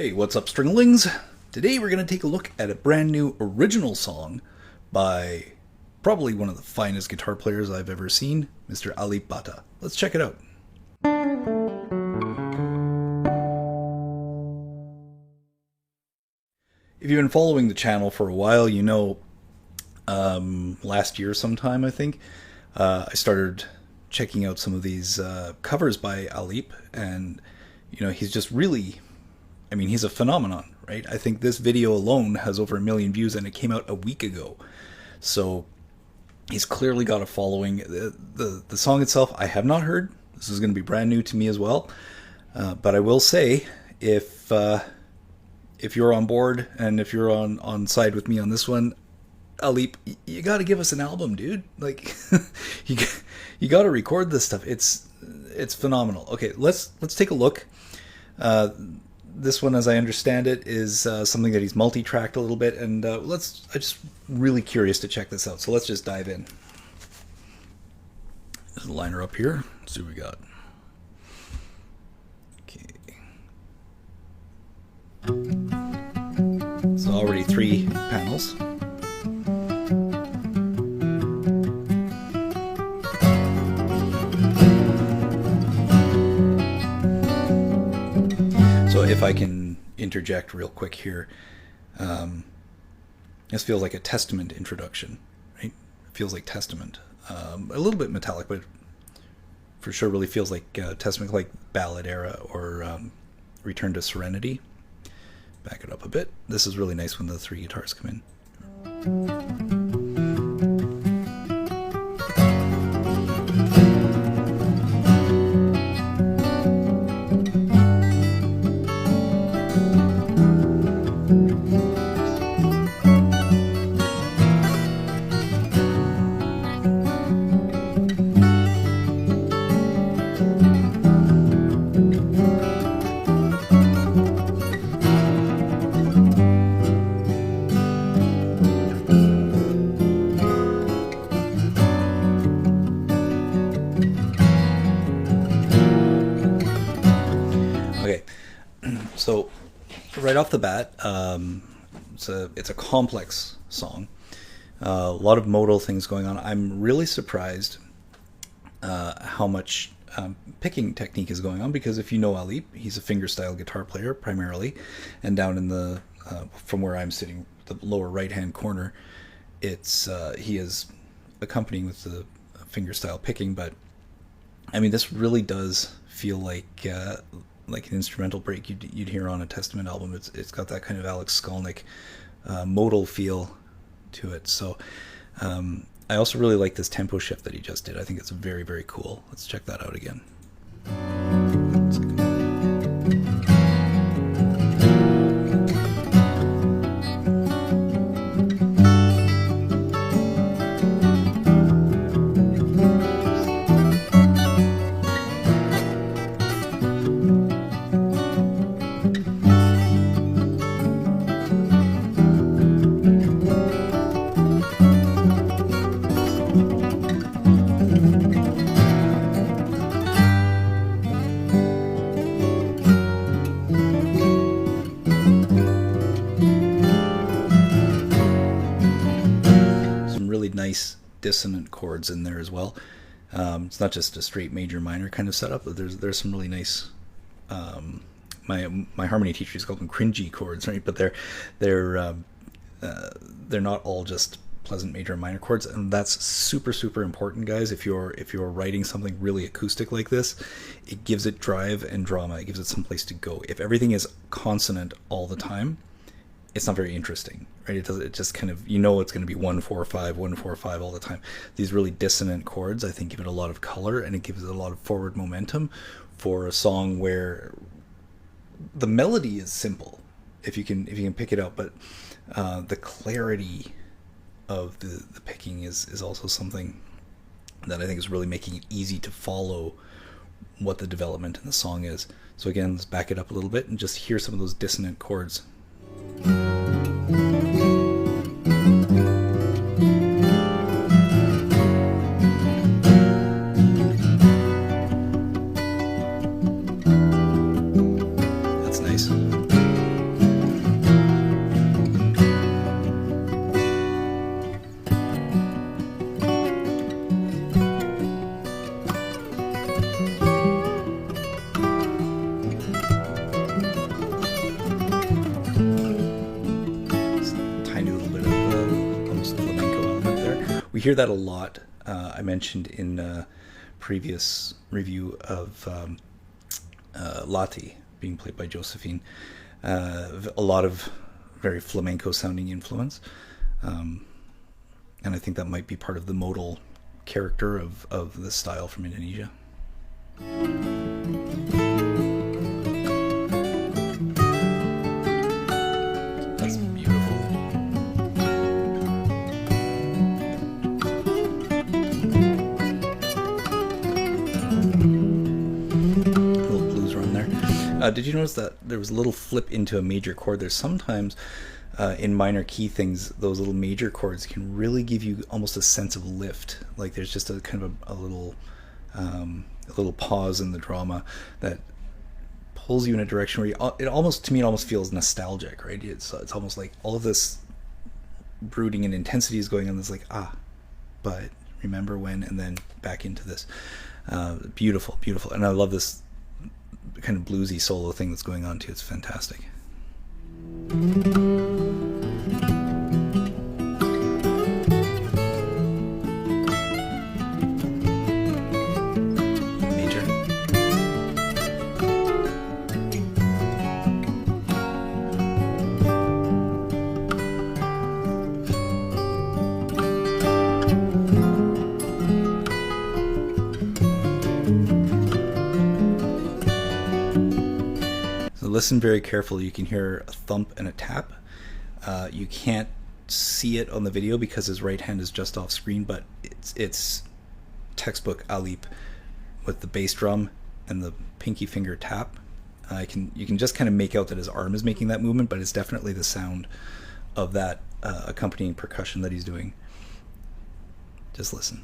Hey, what's up, Stringlings? Today we're going to take a look at a brand new original song by probably one of the finest guitar players I've ever seen, Mr. Alip. Let's check it out. If you've been following the channel for a while, you know last year sometime, I think, I started checking out some of these covers by Alip, and he's just really, he's a phenomenon, right? I think this video alone has over 1 million views, and it came out a week ago. So he's clearly got a following. The song itself, I have not heard. This is going to be brand new to me as well. But I will say, if you're on board and if you're on side with me on this one, Alip, you got to give us an album, dude. Like, you got to record this stuff. It's phenomenal. Okay, let's take a look. This one, as I understand it, is something that he's multi-tracked a little bit, and I'm just really curious to check this out. So let's just dive in. There's a liner up here. Let's see what we got. Okay. So already 3 panels. So if I can interject real quick here, this feels like a Testament introduction, right? It feels like Testament. A little bit metallic, but for sure really feels like Testament, like ballad era or Return to Serenity. Back it up a bit. This is really nice when the 3 guitars come in. Okay, so right off the bat, it's a complex song. A lot of modal things going on. I'm really surprised how much picking technique is going on, because if you know Alip, he's a fingerstyle guitar player primarily, and down in the from where I'm sitting, the lower right-hand corner, he is accompanying with the fingerstyle picking. But this really does feel like an instrumental break you'd hear on a Testament album. It's got that kind of Alex Skolnick modal feel to it. So I also really like this tempo shift that he just did. I think it's very, very cool. Let's check that out again. Really nice dissonant chords in there as well. It's not just a straight major minor kind of setup, but there's some really nice my harmony teacher used to call them cringy chords, right? But they're not all just pleasant major and minor chords, and that's super important, guys. If you're writing something really acoustic like this, it gives it drive and drama. It gives it some place to go. If everything is consonant all the time, it's not very interesting, right? It just kind of, it's going to be 1-4-5, 1-4-5 all the time. These really dissonant chords, I think, give it a lot of color, and it gives it a lot of forward momentum for a song where the melody is simple, if you can pick it out, but the clarity of the picking is also something that I think is really making it easy to follow what the development in the song is. So again, let's back it up a little bit and just hear some of those dissonant chords. That's nice. We hear that a lot. I mentioned in a previous review of Lati being played by Josephine. A lot of very flamenco sounding influence. And I think that might be part of the modal character of the style from Indonesia. That's beautiful. Little blues run there. Did you notice that there was a little flip into a major chord? There's sometimes in minor key things, those little major chords can really give you almost a sense of lift. Like there's just a kind of a little pause in the drama that pulls you in a direction where it almost feels nostalgic, right? It's almost like all of this brooding and intensity is going on. It's like, but remember when, and then back into this. Beautiful, beautiful. And I love this kind of bluesy solo thing that's going on too. It's fantastic. Listen very carefully. You can hear a thump and a tap. You can't see it on the video because his right hand is just off screen, but it's textbook Alip with the bass drum and the pinky finger tap. You can just kind of make out that his arm is making that movement, but it's definitely the sound of that accompanying percussion that he's doing. Just listen.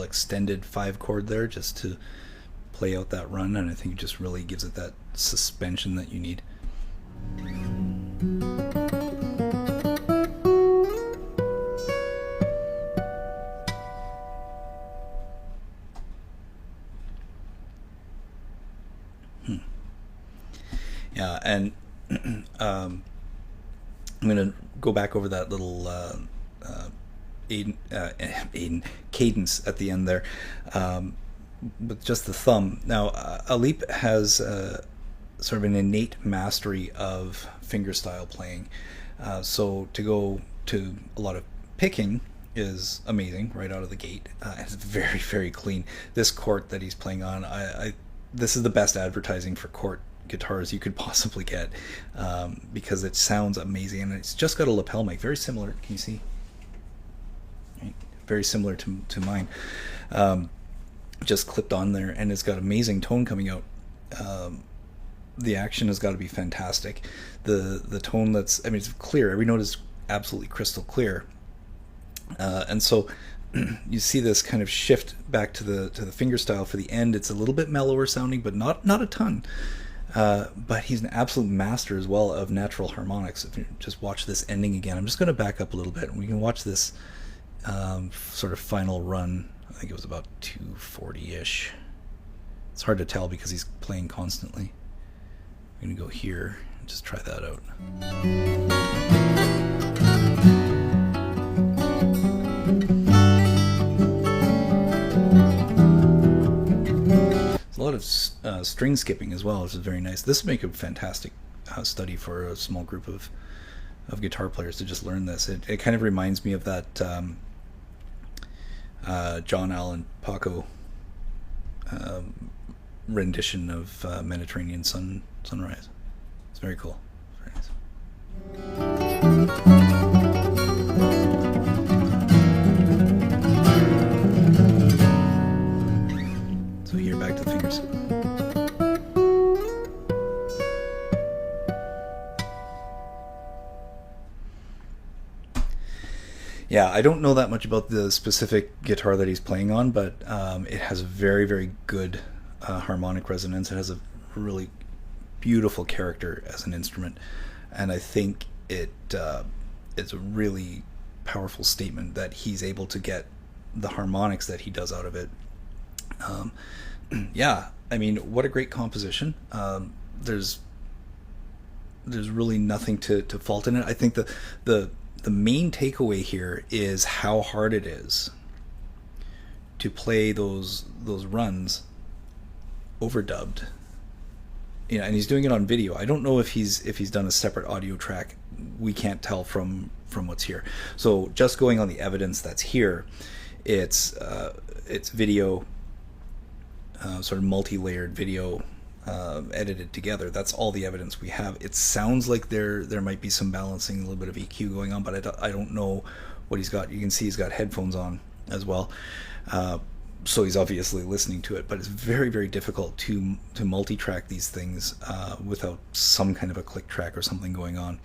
Extended 5 chord there just to play out that run, and I think it just really gives it that suspension that you need. Yeah, and I'm going to go back over that little Aiden cadence at the end there, with just the thumb. Now, Alip has sort of an innate mastery of fingerstyle playing, so to go to a lot of picking is amazing right out of the gate. It's very, very clean. This chord that he's playing on, this is the best advertising for chord guitars you could possibly get, because it sounds amazing, and it's just got a lapel mic, very similar. Can you see? Very similar to mine, just clipped on there, and it's got amazing tone coming out. The action has got to be fantastic. The tone it's clear. Every note is absolutely crystal clear, and so you see this kind of shift back to the fingerstyle for the end. It's a little bit mellower sounding, but not a ton. But he's an absolute master as well of natural harmonics. If you just watch this ending again, I'm just going to back up a little bit, and we can watch this sort of final run. I think it was about 240-ish. It's hard to tell because he's playing constantly. I'm going to go here and just try that out. There's a lot of string skipping as well, which is very nice. This would make a fantastic study for a small group of guitar players to just learn this. It kind of reminds me of that John Allen Paco rendition of Mediterranean Sunrise. It's very cool. Very nice. So here, back to the fingers. Yeah, I don't know that much about the specific guitar that he's playing on, but it has a very, very good harmonic resonance. It has a really beautiful character as an instrument, and I think it's a really powerful statement that he's able to get the harmonics that he does out of it. Um, yeah, I mean, what a great composition. There's there's really nothing to fault in it. I think the the main takeaway here is how hard it is to play those runs overdubbed. You know, and he's doing it on video. I don't know if he's done a separate audio track. We can't tell from what's here. So just going on the evidence that's here, it's video, sort of multi-layered video, edited together. That's all the evidence we have. It sounds like there might be some balancing, a little bit of EQ going on, but I don't know what he's got. You can see he's got headphones on as well. So he's obviously listening to it, but it's very, very difficult to multi-track these things without some kind of a click track or something going on.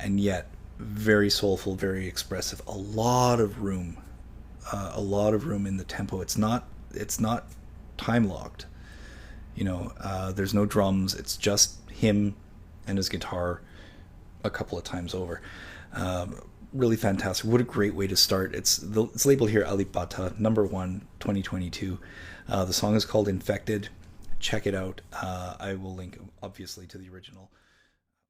And yet, very soulful, very expressive. A lot of room in the tempo. It's not time locked. You know, there's no drums. It's just him and his guitar a couple of times over. Really fantastic. What a great way to start. It's labeled here Alip number 1 2022. The song is called Infected. Check it out. I will link obviously to the original.